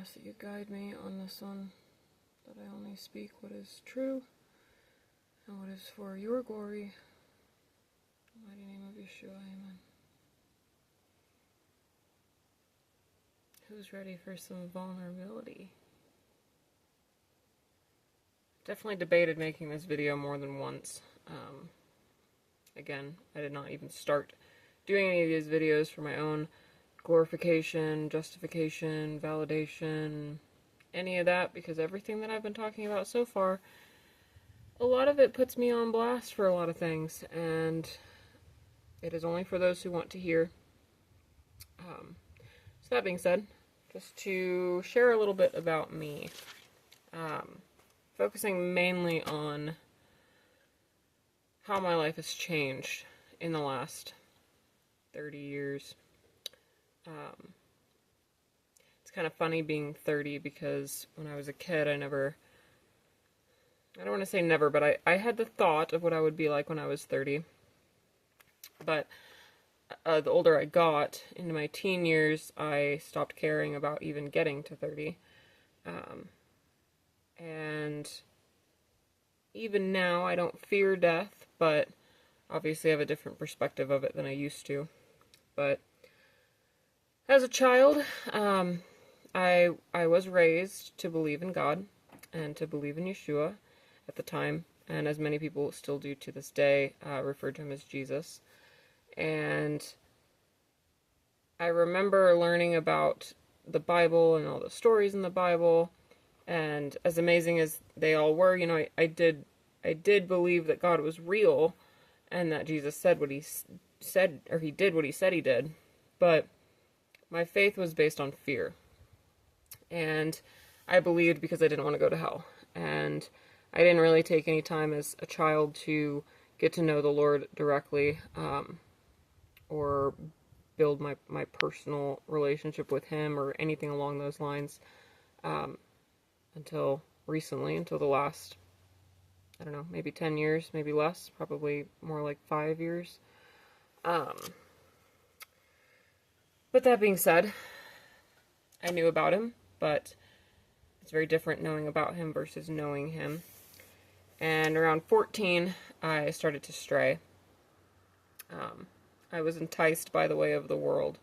ask that you guide me on this one, that I only speak what is true and what is for your glory. In the mighty name of Yeshua, amen. Who's ready for some vulnerability? Definitely debated making this video more than once. Again, I did not even start doing any of these videos for my own glorification, justification, validation, any of that, because everything that I've been talking about so far, a lot of it puts me on blast for a lot of things, and it is only for those who want to hear. So that being said, just to share a little bit about me, focusing mainly on how my life has changed in the last 30 years. It's kind of funny being 30 because when I was a kid, I don't want to say never, but I had the thought of what I would be like when I was 30. But the older I got, into my teen years, I stopped caring about even getting to 30. And even now, I don't fear death, but obviously I have a different perspective of it than I used to. But as a child, I was raised to believe in God and to believe in Yeshua at the time, and as many people still do to this day, refer to him as Jesus. And I remember learning about the Bible and all the stories in the Bible, and as amazing as they all were, you know, I did believe that God was real, and that Jesus said what he said, or he did what he said he did. But my faith was based on fear. And I believed because I didn't want to go to hell. And I didn't really take any time as a child to get to know the Lord directly, or build my personal relationship with him or anything along those lines, until recently, until the last, I don't know, maybe 10 years, maybe less, probably more like 5 years. But that being said, I knew about him, but it's very different knowing about him versus knowing him. And around 14, I started to stray. I was enticed by the way of the world,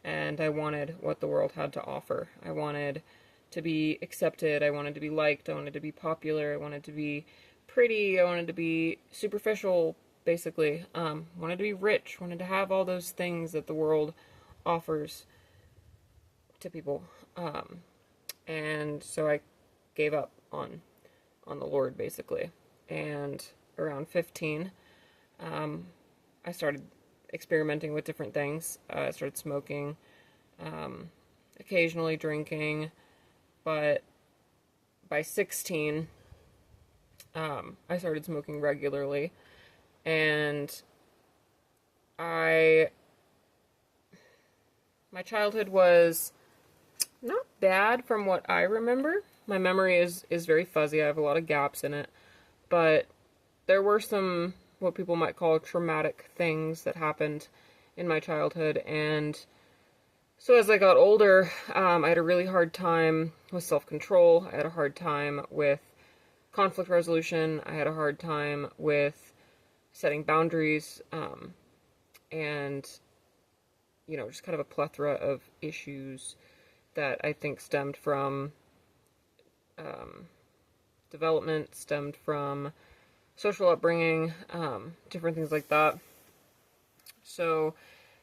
and I wanted what the world had to offer. I wanted to be accepted, I wanted to be liked, I wanted to be popular, I wanted to be pretty, I wanted to be superficial, basically. Wanted to be rich, wanted to have all those things that the world offers to people. And so I gave up on the Lord, basically. And around 15, I started experimenting with different things. I started smoking, occasionally drinking, but by 16, I started smoking regularly, and my childhood was not bad from what I remember. My memory is very fuzzy. I have a lot of gaps in it, but there were some, what people might call, traumatic things that happened in my childhood. And so as I got older, I had a really hard time with self-control. I had a hard time with conflict resolution. I had a hard time with setting boundaries, and, you know, just kind of a plethora of issues that I think stemmed from development, stemmed from social upbringing, different things like that. So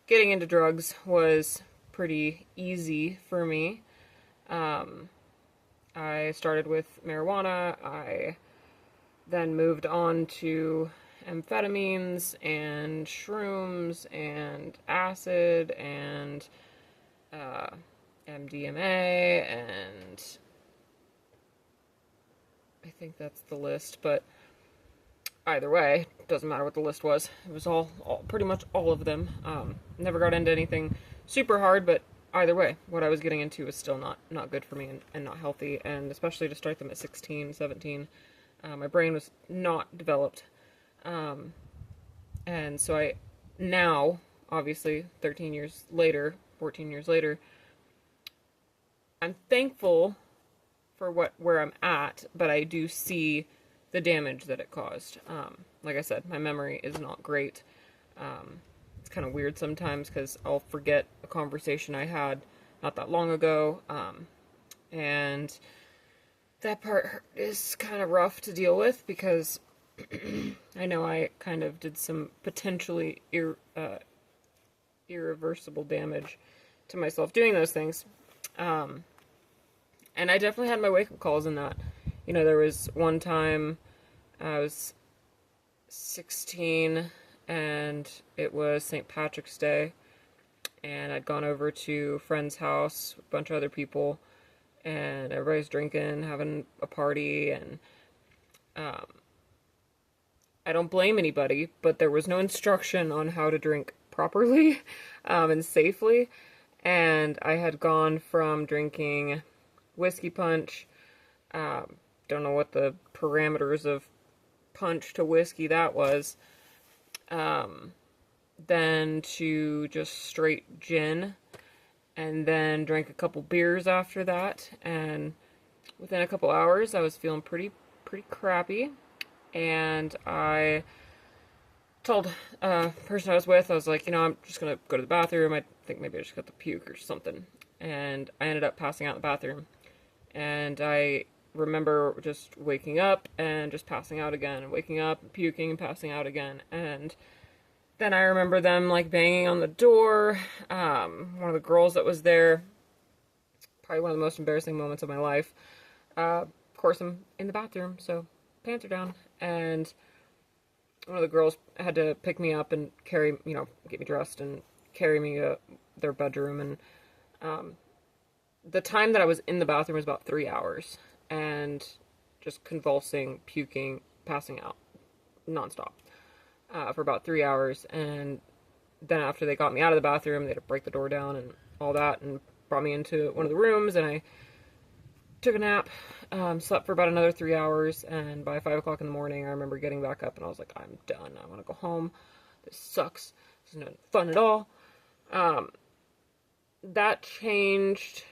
getting into drugs was pretty easy for me. I started with marijuana. I then moved on to amphetamines and shrooms and acid and MDMA, and I think that's the list, but either way, doesn't matter what the list was. It was all pretty much all of them. Never got into anything super hard, but either way, what I was getting into was still not good for me and not healthy, and especially to start them at 16, 17. My brain was not developed. And so I now, obviously, 13 years later, 14 years later, I'm thankful for where I'm at, but I do see the damage that it caused. Like I said, my memory is not great. It's kind of weird sometimes because I'll forget a conversation I had not that long ago, and that part is kind of rough to deal with because I know I kind of did some potentially irreversible damage to myself doing those things. And I definitely had my wake-up calls in that. You know, there was one time I was 16 and it was St. Patrick's Day, and I'd gone over to a friend's house, a bunch of other people, and everybody's drinking, having a party, and I don't blame anybody, but there was no instruction on how to drink properly and safely, and I had gone from drinking whiskey punch, don't know what the parameters of punch to whiskey that was, then to just straight gin, and then drank a couple beers after that, and within a couple hours I was feeling pretty crappy, and I told a person I was with, I was like, you know, I'm just gonna go to the bathroom, I think maybe I just got the puke or something, and I ended up passing out in the bathroom, and I remember just waking up and just passing out again, and waking up and puking and passing out again, and then I remember them like banging on the door. One of the girls that was there, probably one of the most embarrassing moments of my life. Of course, I'm in the bathroom, so pants are down, and one of the girls had to pick me up and carry, you know, get me dressed and carry me to their bedroom, and the time that I was in the bathroom was about 3 hours, and just convulsing, puking, passing out, nonstop, for about 3 hours, and then after they got me out of the bathroom, they had to break the door down and all that, and brought me into one of the rooms, and I took a nap, slept for about another 3 hours, and by 5 o'clock in the morning, I remember getting back up, and I was like, I'm done, I want to go home, this sucks, this is not fun at all. That changed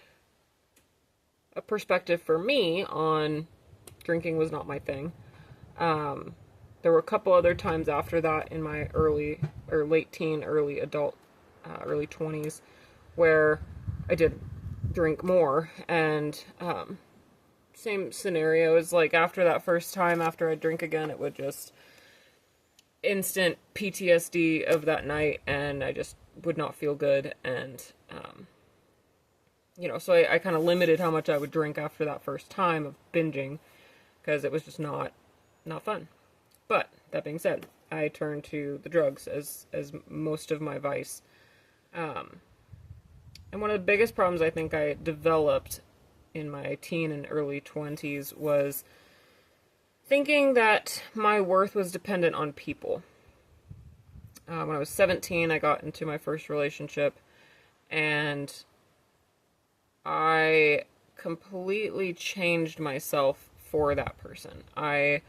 a perspective for me on drinking was not my thing. There were a couple other times after that in my early or late teen, early adult, early 20s where I did drink more, and same scenario is like after that first time, after I drink again, it would just instant PTSD of that night, and I just would not feel good, and you know, so I kind of limited how much I would drink after that first time of binging, because it was just not fun. But that being said, I turned to the drugs as most of my vice. And one of the biggest problems I think I developed in my teen and early 20s was thinking that my worth was dependent on people. When I was 17, I got into my first relationship, and I completely changed myself for that person. I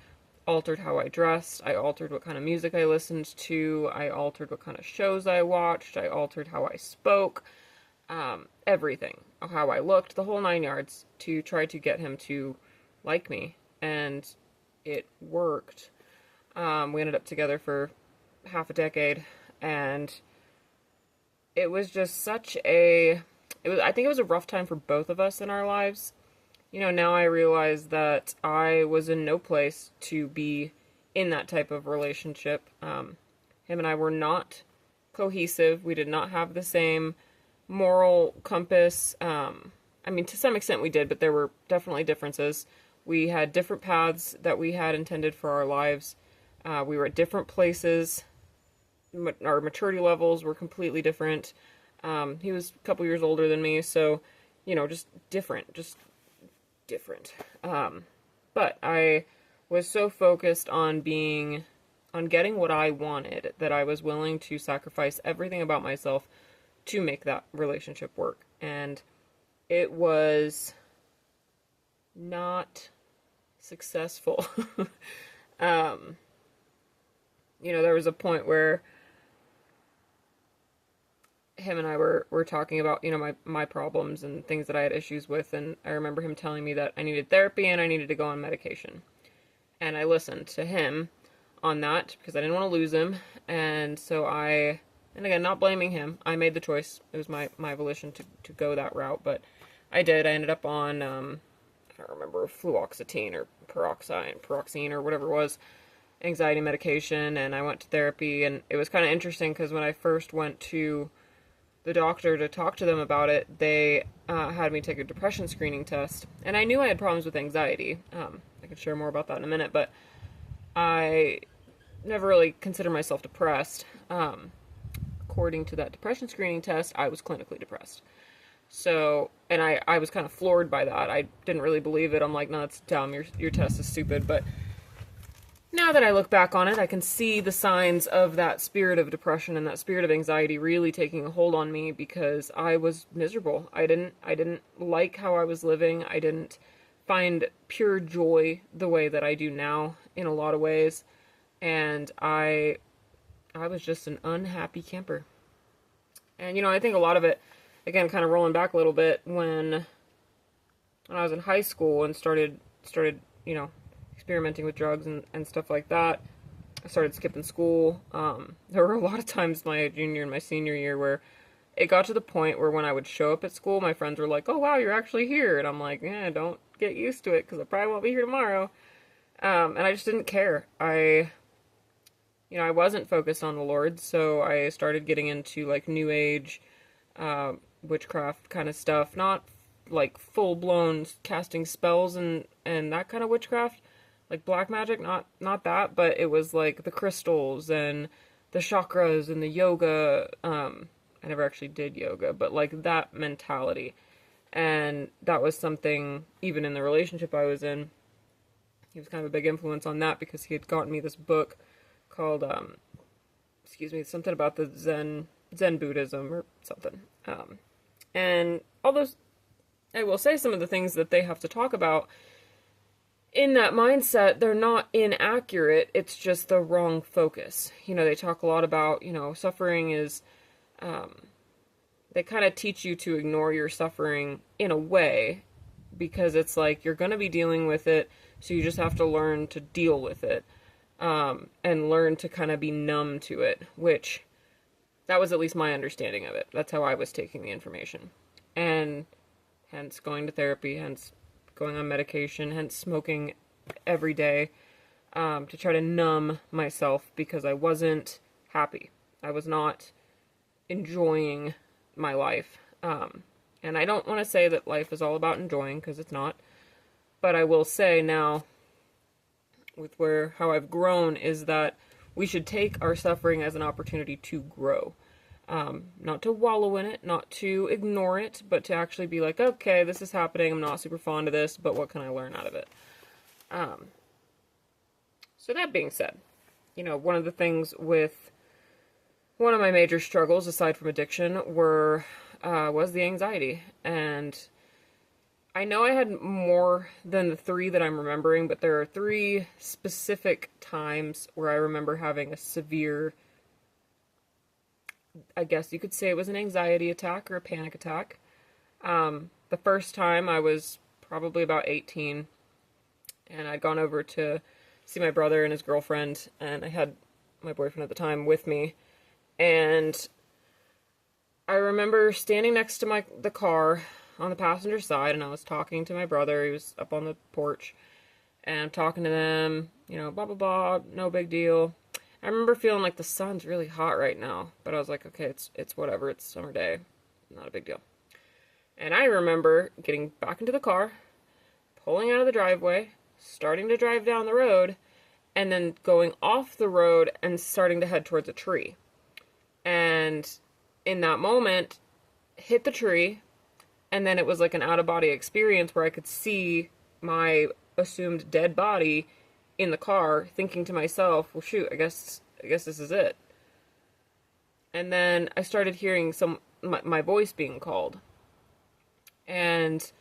altered how I dressed, I altered what kind of music I listened to, I altered what kind of shows I watched, I altered how I spoke, everything, how I looked, the whole 9 yards, to try to get him to like me, and it worked. We ended up together for half a decade, and it was just such a, I think it was a rough time for both of us in our lives. You know, now I realize that I was in no place to be in that type of relationship. Him and I were not cohesive. We did not have the same moral compass. I mean, to some extent we did, but there were definitely differences. We had different paths that we had intended for our lives. We were at different places. Our maturity levels were completely different. He was a couple years older than me, so, you know, just different. But I was so focused on getting what I wanted that I was willing to sacrifice everything about myself to make that relationship work. And it was not successful. You know, there was a point where him and I were talking about, my problems and things that I had issues with, and I remember him telling me that I needed therapy and I needed to go on medication. And I listened to him on that because I didn't want to lose him. And so and again, not blaming him, I made the choice. It was my volition to go that route, but I did. I ended up on, I don't remember, fluoxetine or paroxine or whatever it was, anxiety medication, and I went to therapy. And it was kind of interesting because when I first went to the doctor to talk to them about it, they had me take a depression screening test. And I knew I had problems with anxiety. I can share more about that in a minute, but I never really considered myself depressed. According to that depression screening test, I was clinically depressed. So, and I was kind of floored by that. I didn't really believe it. I'm like, no, that's dumb. Your test is stupid. But now that I look back on it, I can see the signs of that spirit of depression and that spirit of anxiety really taking a hold on me because I was miserable. I didn't like how I was living. I didn't find pure joy the way that I do now in a lot of ways. And I was just an unhappy camper. And, I think a lot of it, again, kind of rolling back a little bit, when I was in high school and started, experimenting with drugs and stuff like that, I started skipping school. There were a lot of times my junior and my senior year where it got to the point where when I would show up at school, my friends were like, oh, wow, you're actually here. And I'm like, yeah, don't get used to it because I probably won't be here tomorrow. And I just didn't care. I wasn't focused on the Lord, so I started getting into, like, New Age, witchcraft kind of stuff. Not, like, full-blown casting spells and that kind of witchcraft. Like, black magic, not that, but it was, like, the crystals and the chakras and the yoga. I never actually did yoga, but, like, that mentality. And that was something, even in the relationship I was in, he was kind of a big influence on that because he had gotten me this book called, something about the Zen Buddhism or something. And all those, I will say some of the things that they have to talk about in that mindset, they're not inaccurate, it's just the wrong focus. They talk a lot about, suffering is, they kind of teach you to ignore your suffering in a way, because it's like, you're going to be dealing with it, so you just have to learn to deal with it. And learn to kind of be numb to it, which that was at least my understanding of it. That's how I was taking the information. And hence going to therapy, hence going on medication, hence smoking every day, to try to numb myself because I wasn't happy. I was not enjoying my life. And I don't want to say that life is all about enjoying, because it's not. But I will say now, with how I've grown, is that we should take our suffering as an opportunity to grow. Not to wallow in it, not to ignore it, but to actually be like, okay, this is happening, I'm not super fond of this, but what can I learn out of it? So that being said, one of the things with one of my major struggles, aside from addiction, was the anxiety. And I know I had more than the 3 that I'm remembering, but there are 3 specific times where I remember having a severe, I guess you could say it was an anxiety attack or a panic attack. The first time I was probably about 18, and I'd gone over to see my brother and his girlfriend, and I had my boyfriend at the time with me, and I remember standing next to the car on the passenger side, and I was talking to my brother. He was up on the porch, and I'm talking to them, blah, blah, blah, no big deal. I remember feeling like the sun's really hot right now, but I was like, okay, it's whatever, it's summer day, not a big deal. And I remember getting back into the car, pulling out of the driveway, starting to drive down the road, and then going off the road and starting to head towards a tree. And in that moment, hit the tree, and then it was like an out-of-body experience where I could see my assumed dead body in the car, thinking to myself, well, shoot, I guess this is it. And then I started hearing my voice being called. And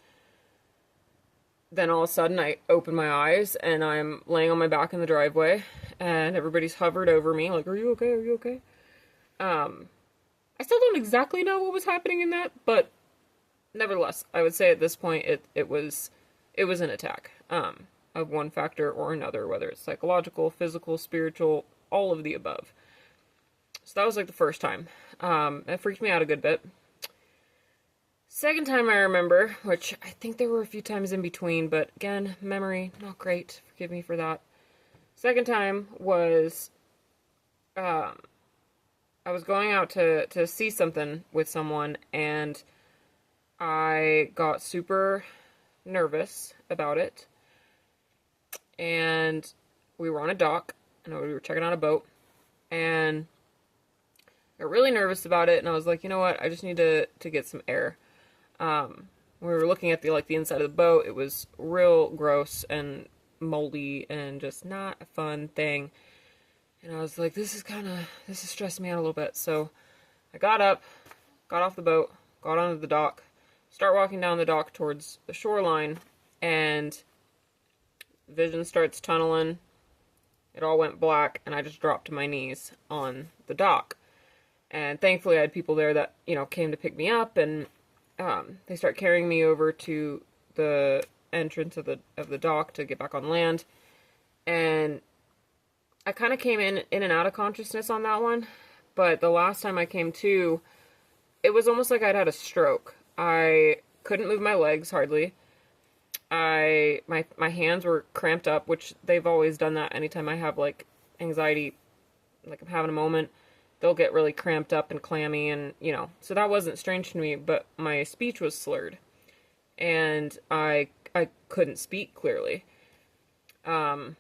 then all of a sudden I open my eyes and I'm laying on my back in the driveway and everybody's hovered over me like, are you okay? Are you okay? I still don't exactly know what was happening in that, but nevertheless, I would say at this point it was an attack of one factor or another, whether it's psychological, physical, spiritual, all of the above. So that was like the first time. It freaked me out a good bit. Second time I remember, which I think there were a few times in between, but again, memory, not great. Forgive me for that. Second time was, I was going out to see something with someone, and I got super nervous about it. And we were on a dock, and we were checking out a boat, and I got really nervous about it, and I was like, you know what, I just need to get some air. We were looking at the inside of the boat. It was real gross and moldy and just not a fun thing. And I was like, this is stressing me out a little bit. So I got up, got off the boat, got onto the dock, start walking down the dock towards the shoreline, and vision starts tunneling. It all went black, and I just dropped to my knees on the dock. And thankfully I had people there that, came to pick me up, and they start carrying me over to the entrance of the dock to get back on land. And I kind of came in and out of consciousness on that one. But the last time I came to, it was almost like I'd had a stroke. I couldn't move my legs hardly. My hands were cramped up, which they've always done that anytime I have like anxiety, like I'm having a moment. They'll get really cramped up and clammy, and, so that wasn't strange to me, but my speech was slurred, and I couldn't speak clearly. So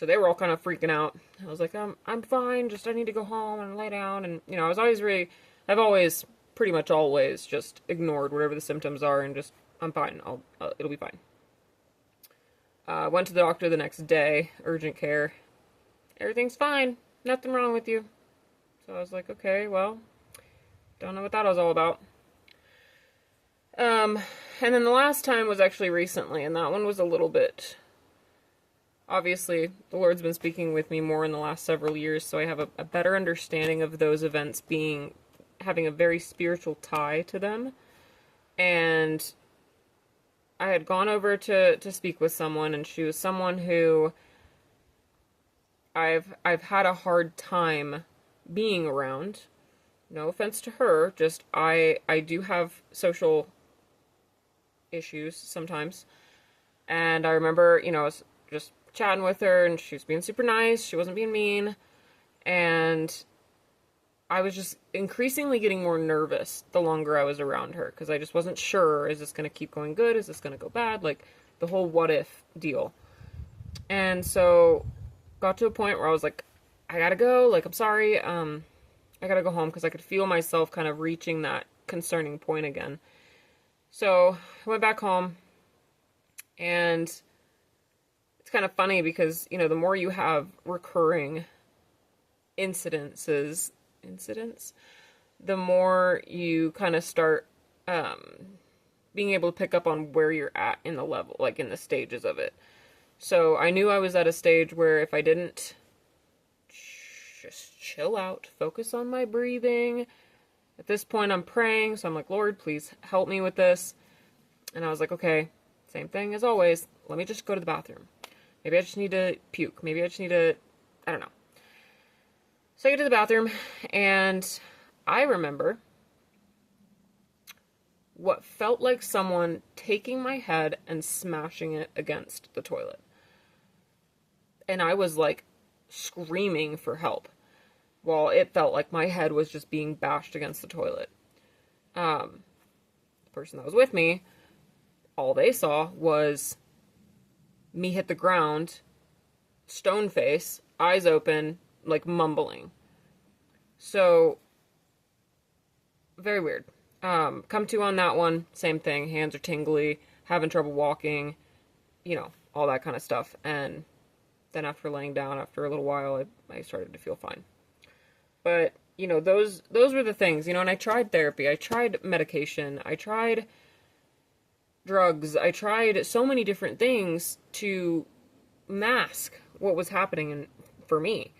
they were all kind of freaking out. I was like, I'm fine, just I need to go home and lay down, and, I've always, pretty much always, just ignored whatever the symptoms are, and just, I'm fine, it'll be fine. Went to the doctor the next day, urgent care. Everything's fine, nothing wrong with you. So I was like, okay, well, don't know what that was all about. And then the last time was actually recently, and that one was a little bit, obviously, the Lord's been speaking with me more in the last several years, so I have a better understanding of those events having a very spiritual tie to them. And I had gone over to speak with someone, and she was someone who I've had a hard time being around. No offense to her, just I do have social issues sometimes. And I remember, I was just chatting with her, and she was being super nice, she wasn't being mean, and I was just increasingly getting more nervous the longer I was around her, because I just wasn't sure, is this going to keep going good, is this going to go bad, like the whole what if deal. And so got to a point where I was like, I gotta go, like, I'm sorry, I gotta go home, because I could feel myself kind of reaching that concerning point again. So I went back home, and it's kind of funny because, the more you have recurring incidents, the more you kind of start being able to pick up on where you're at in the level, like in the stages of it. So I knew I was at a stage where if I didn't just chill out, focus on my breathing. At this point, I'm praying, so I'm like, Lord, please help me with this. And I was like, okay, same thing as always. Let me just go to the bathroom. Maybe I just need to puke. Maybe I just need to, I don't know. So I get to the bathroom, and I remember what felt like someone taking my head and smashing it against the toilet. And I was like screaming for help, while it felt like my head was just being bashed against the toilet. The person that was with me, all they saw was me hit the ground, stone face, eyes open, like mumbling. So, very weird. Come to on that one, same thing, hands are tingly, having trouble walking, all that kind of stuff. And then after laying down, after a little while, I started to feel fine. But, those were the things, and I tried therapy, I tried medication, I tried drugs, I tried so many different things to mask what was happening for me.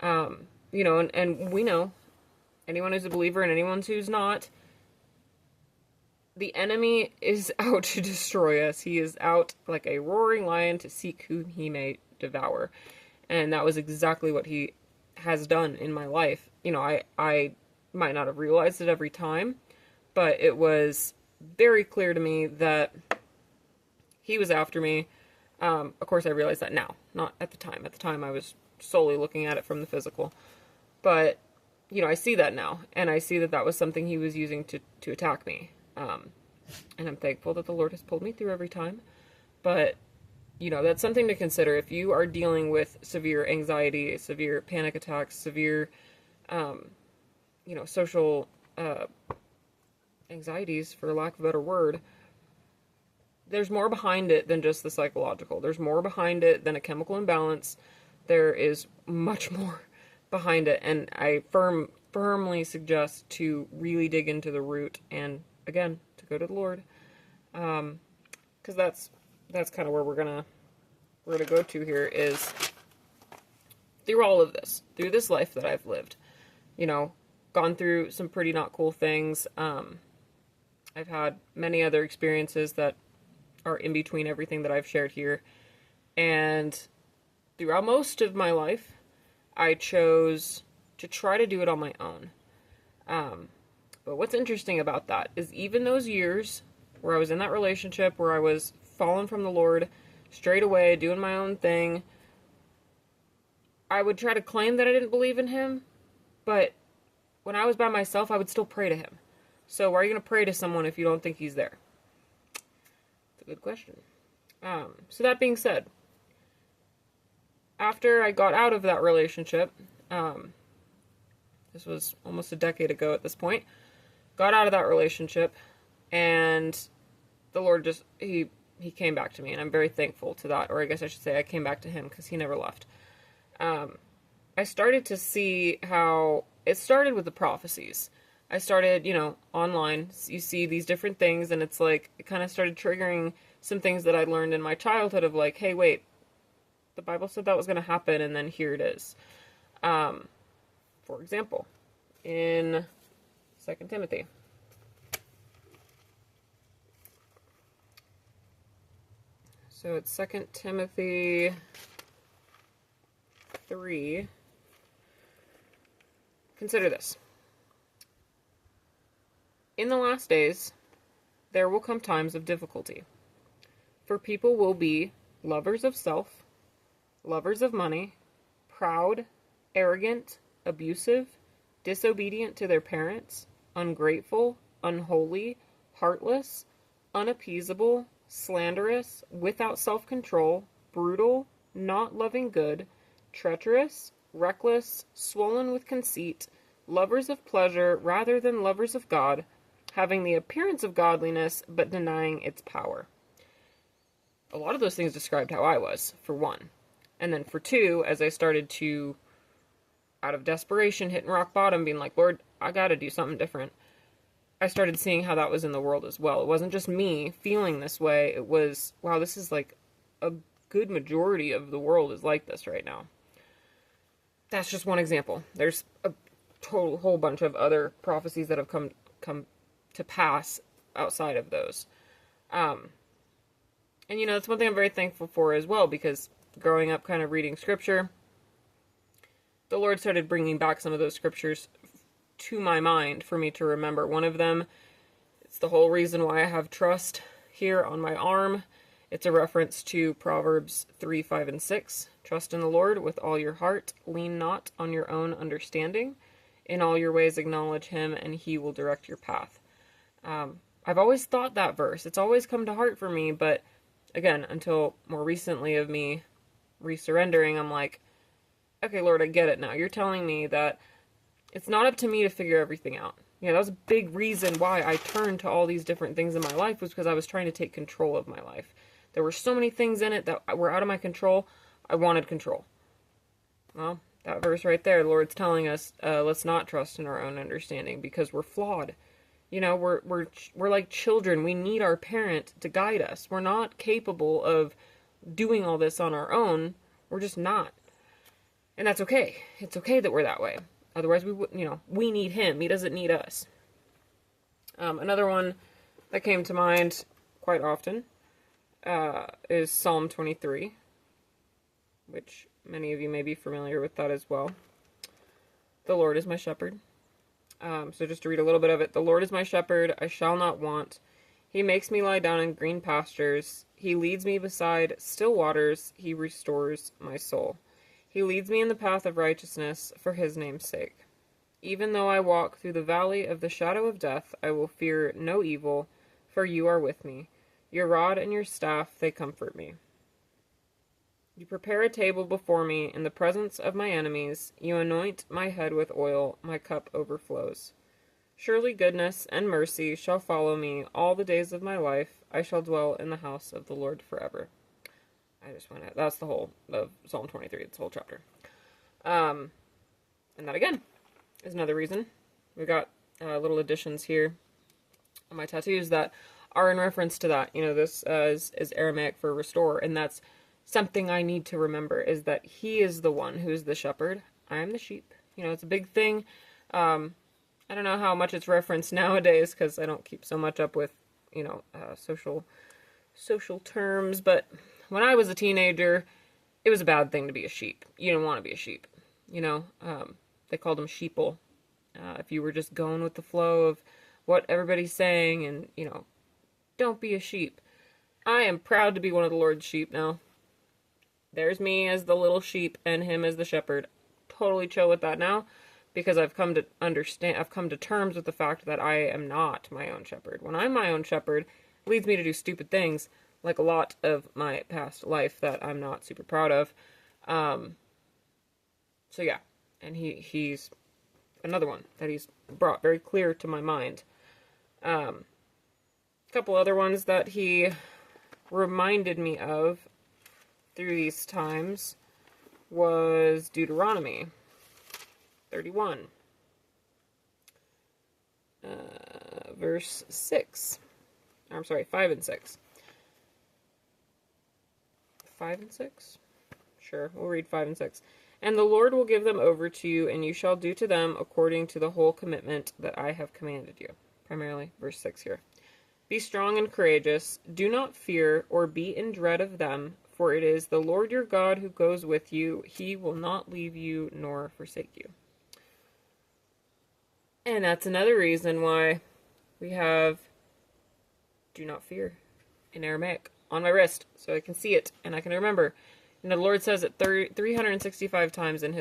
And we know anyone who's a believer and anyone who's not, the enemy is out to destroy us. He is out like a roaring lion to seek whom he may devour. And that was exactly what he has done in my life. You know, I might not have realized it every time, but it was very clear to me that he was after me. Of course, I realize that now, not at the time. At the time, I was solely looking at it from the physical. But, you know, I see that now, and I see that that was something he was using to attack me. And I'm thankful that the Lord has pulled me through every time. But, you know, that's something to consider. If you are dealing with severe anxiety, severe panic attacks, severe, you know, social anxieties, for lack of a better word, there's more behind it than just the psychological. There's more behind it than a chemical imbalance. There is much more behind it, and I firmly suggest to really dig into the root, and again, to go to the Lord, because that's kind of where we're gonna go to here, is through all of this, through this life that I've lived, you know, gone through some pretty not cool things. I've had many other experiences that are in between everything that I've shared here, and throughout most of my life, I chose to try to do it on my own. But what's interesting about that is even those years where I was in that relationship, where I was fallen from the Lord, straight away, doing my own thing, I would try to claim that I didn't believe in him, but when I was by myself, I would still pray to him. So why are you going to pray to someone if you don't think he's there? It's a good question. So that being said, after I got out of that relationship, this was almost a decade ago at this point, got out of that relationship, and the Lord just, he came back to me, and I'm very thankful to that, or I guess I should say I came back to him, because he never left. I started to see how it started with the prophecies. I started, you know, online, you see these different things, and it's like, it kind of started triggering some things that I learned in my childhood of like, hey, wait, the Bible said that was going to happen, and then here it is. For example, in 2 Timothy. So it's 2 Timothy 3. Consider this. In the last days, there will come times of difficulty, for people will be lovers of self, lovers of money, proud, arrogant, abusive, disobedient to their parents, ungrateful, unholy, heartless, unappeasable, slanderous, without self-control, brutal, not loving good, treacherous, reckless, swollen with conceit, lovers of pleasure rather than lovers of God, having the appearance of godliness but denying its power. A lot of those things described how I was, for one. And then for two, as I started to, out of desperation, hitting rock bottom, being like, Lord, I gotta do something different, I started seeing how that was in the world as well. It wasn't just me feeling this way, it was, wow, this is like a good majority of the world is like this right now. That's just one example. There's a whole bunch of other prophecies that have come to pass outside of those. And you know, that's one thing I'm very thankful for as well, because growing up kind of reading scripture, the Lord started bringing back some of those scriptures to my mind for me to remember. One of them, it's the whole reason why I have trust here on my arm. It's a reference to Proverbs 3, 5, and 6. Trust in the Lord with all your heart. Lean not on your own understanding. In all your ways acknowledge him, and he will direct your path. I've always thought that verse. It's always come to heart for me, but again, until more recently of me resurrendering, I'm like, okay, Lord, I get it now. You're telling me that it's not up to me to figure everything out. Yeah, that was a big reason why I turned to all these different things in my life, was because I was trying to take control of my life. There were so many things in it that were out of my control. I wanted control. Well, that verse right there, the Lord's telling us, let's not trust in our own understanding, because we're flawed. You know, we're like children. We need our parent to guide us. We're not capable of doing all this on our own. We're just not. And that's okay. It's okay that we're that way. Otherwise, we need him. He doesn't need us. Another one that came to mind quite often is Psalm 23, which many of you may be familiar with that as well. The Lord is my shepherd. So just to read a little bit of it. The Lord is my shepherd, I shall not want. He makes me lie down in green pastures. He leads me beside still waters. He restores my soul. He leads me in the path of righteousness for his name's sake. Even though I walk through the valley of the shadow of death, I will fear no evil, for you are with me. Your rod and your staff, they comfort me. You prepare a table before me in the presence of my enemies. You anoint my head with oil. My cup overflows. Surely goodness and mercy shall follow me all the days of my life. I shall dwell in the house of the Lord forever. That's the whole of Psalm 23. It's the whole chapter. And that again is another reason. We've got little additions here on my tattoos that are in reference to that. This is Aramaic for restore, and that's something I need to remember, is that he is the one who's the shepherd. I am the sheep. It's a big thing. I don't know how much it's referenced nowadays, because I don't keep so much up with, social terms, but when I was a teenager, it was a bad thing to be a sheep. You didn't want to be a sheep. They called them sheeple. If you were just going with the flow of what everybody's saying, and, don't be a sheep. I am proud to be one of the Lord's sheep now. There's me as the little sheep and him as the shepherd. Totally chill with that now, because I've come to terms with the fact that I am not my own shepherd. When I'm my own shepherd, it leads me to do stupid things, like a lot of my past life that I'm not super proud of. So yeah, and he's another one that he's brought very clear to my mind. A couple other ones that he reminded me of through these times was Deuteronomy 31, verse 6. I'm sorry, 5 and 6. 5 and 6? Sure, we'll read 5 and 6. And the Lord will give them over to you, and you shall do to them according to the whole commitment that I have commanded you. Primarily, verse 6 here. Be strong and courageous. Do not fear or be in dread of them, for it is the Lord your God who goes with you. He will not leave you nor forsake you. And that's another reason why we have do not fear in Aramaic on my wrist, so I can see it and I can remember. The Lord says it 365 times in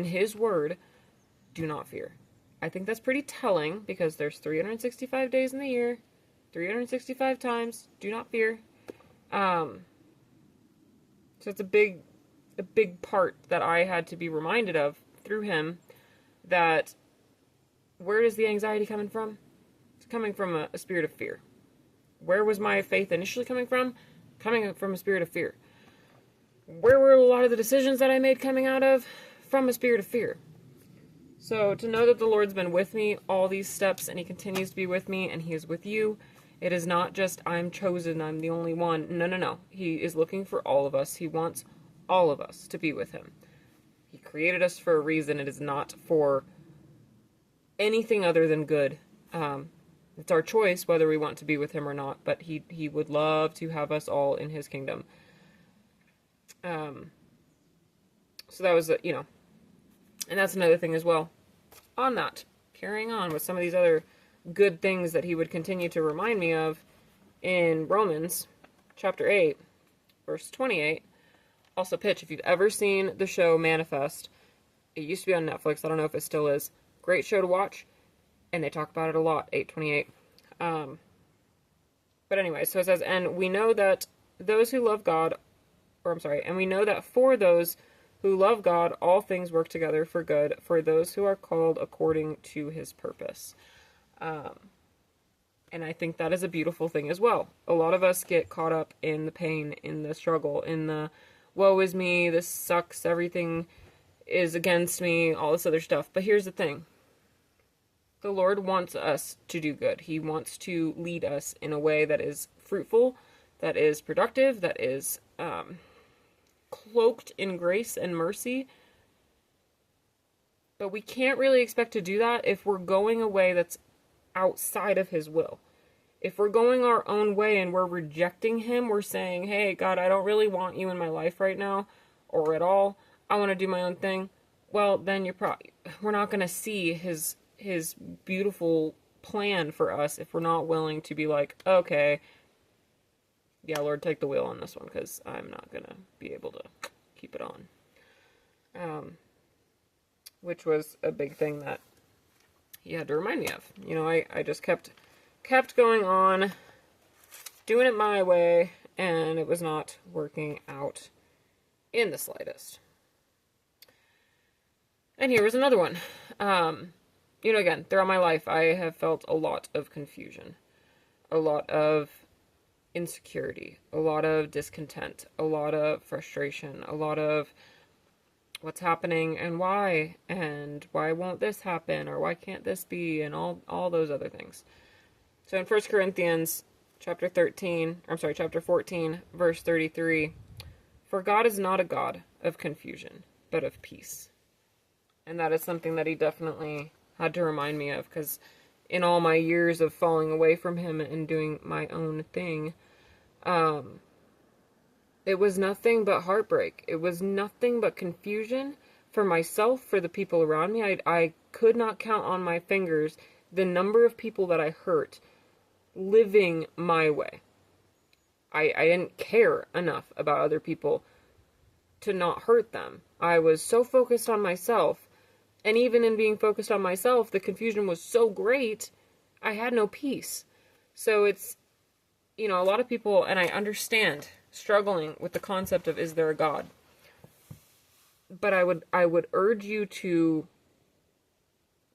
his word, do not fear. I think that's pretty telling, because there's 365 days in the year, 365 times, do not fear. So it's a big part that I had to be reminded of through him, that where is the anxiety coming from? It's coming from a spirit of fear. Where was my faith initially coming from? Coming from a spirit of fear. Where were a lot of the decisions that I made coming out of? From a spirit of fear. So to know that the Lord's been with me all these steps, and he continues to be with me, and he is with you. It is not just I'm chosen, I'm the only one. No. He is looking for all of us. He wants all of us to be with him. He created us for a reason. It is not for anything other than good. It's our choice whether we want to be with him or not, but he would love to have us all in his kingdom. So that was, and that's another thing as well. On that, carrying on with some of these other good things that he would continue to remind me of in Romans chapter 8, verse 28. Also, pitch, if you've ever seen the show Manifest, it used to be on Netflix. I don't know if it still is. Great show to watch, and they talk about it a lot, 8:28. But anyway, so it says, and we know that those who love God, and we know that for those who love God, all things work together for good, for those who are called according to his purpose. And I think that is a beautiful thing as well. A lot of us get caught up in the pain, in the struggle, in the woe is me, this sucks, everything is against me, all this other stuff. But here's the thing. The Lord wants us to do good. He wants to lead us in a way that is fruitful, that is productive, that is cloaked in grace and mercy. But we can't really expect to do that if we're going a way that's outside of his will. If we're going our own way and we're rejecting him, we're saying, hey, God, I don't really want you in my life right now or at all. I want to do my own thing. Well, then we're not going to see his beautiful plan for us if we're not willing to be like, okay, yeah, Lord, take the wheel on this one because I'm not going to be able to keep it on. Which was a big thing that he had to remind me of. You know, I just kept going on, doing it my way, and it was not working out in the slightest. And here was another one. You know, again, throughout my life, I have felt a lot of confusion, a lot of insecurity, a lot of discontent, a lot of frustration, a lot of what's happening and why won't this happen, or why can't this be, and all those other things. So in 1 Corinthians chapter 14, verse 33, for God is not a God of confusion, but of peace. And that is something that he definitely had to remind me of, because in all my years of falling away from him and doing my own thing, it was nothing but heartbreak. It was nothing but confusion for myself, for the people around me. I could not count on my fingers the number of people that I hurt living my way. I didn't care enough about other people to not hurt them. I was so focused on myself, and even in being focused on myself, the confusion was so great, I had no peace. So it's, you know, a lot of people, and I understand, struggling with the concept of, is there a God? But I would urge you to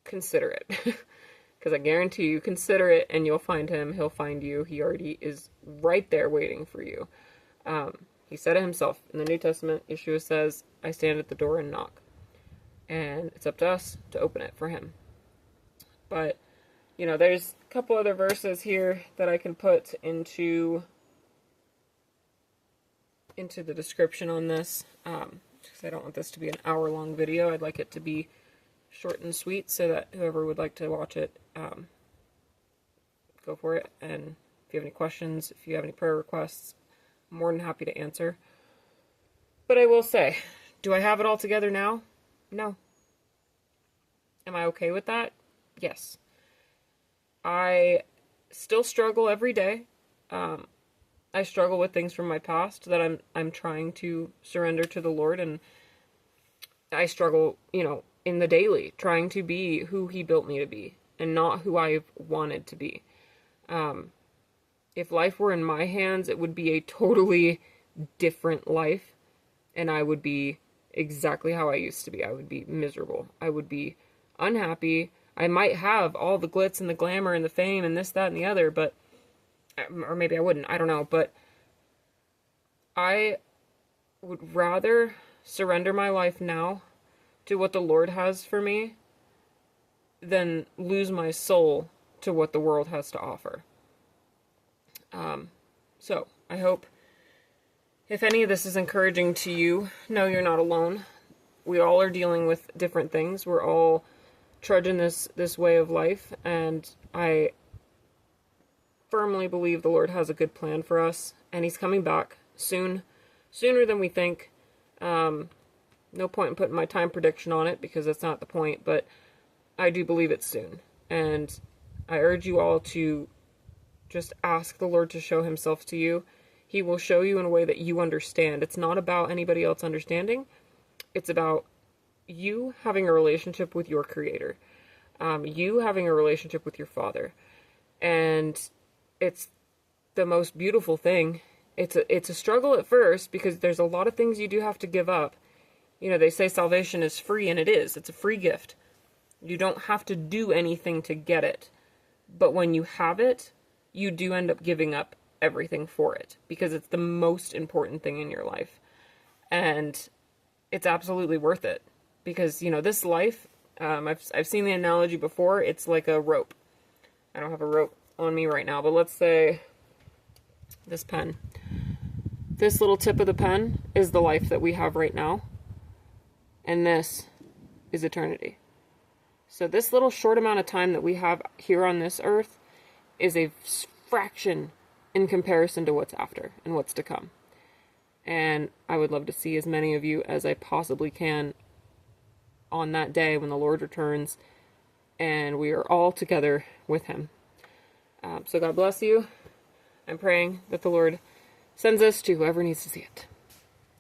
consider it. Because I guarantee you, consider it and you'll find him. He'll find you. He already is right there waiting for you. He said it himself. In the New Testament, Yeshua says, I stand at the door and knock. And it's up to us to open it for him. But, you know, there's a couple other verses here that I can put into the description on this. Because I don't want this to be an hour-long video. I'd like it to be short and sweet so that whoever would like to watch it, go for it. And if you have any questions, if you have any prayer requests, I'm more than happy to answer. But I will say, do I have it all together now? No. Am I okay with that? Yes. I still struggle every day. I struggle with things from my past that I'm trying to surrender to the Lord, and I struggle, you know, in the daily, trying to be who he built me to be, and not who I've wanted to be. If life were in my hands, it would be a totally different life, and I would be exactly how I used to be. I would be miserable. I would be unhappy. I might have all the glitz and the glamour and the fame and this, that, and the other, but, or maybe I wouldn't, I don't know, but I would rather surrender my life now to what the Lord has for me than lose my soul to what the world has to offer. So I hope if any of this is encouraging to you, know you're not alone. We all are dealing with different things. We're all trudging this way of life, and I firmly believe the Lord has a good plan for us, and he's coming back soon, sooner than we think. No point in putting my time prediction on it, because that's not the point, but I do believe it's soon. And I urge you all to just ask the Lord to show himself to you. He will show you in a way that you understand. It's not about anybody else understanding. It's about you having a relationship with your Creator. You having a relationship with your Father. And it's the most beautiful thing. It's a struggle at first, because there's a lot of things you do have to give up. You know, they say salvation is free, and it is. It's a free gift. You don't have to do anything to get it. But when you have it, you do end up giving up everything for it, because it's the most important thing in your life. And it's absolutely worth it, because, you know, this life, I've seen the analogy before. It's like a rope. I don't have a rope on me right now, but let's say this pen. This little tip of the pen is the life that we have right now. And this is eternity. So this little short amount of time that we have here on this earth is a fraction in comparison to what's after and what's to come. And I would love to see as many of you as I possibly can on that day when the Lord returns and we are all together with him. So God bless you. I'm praying that the Lord sends this to whoever needs to see it.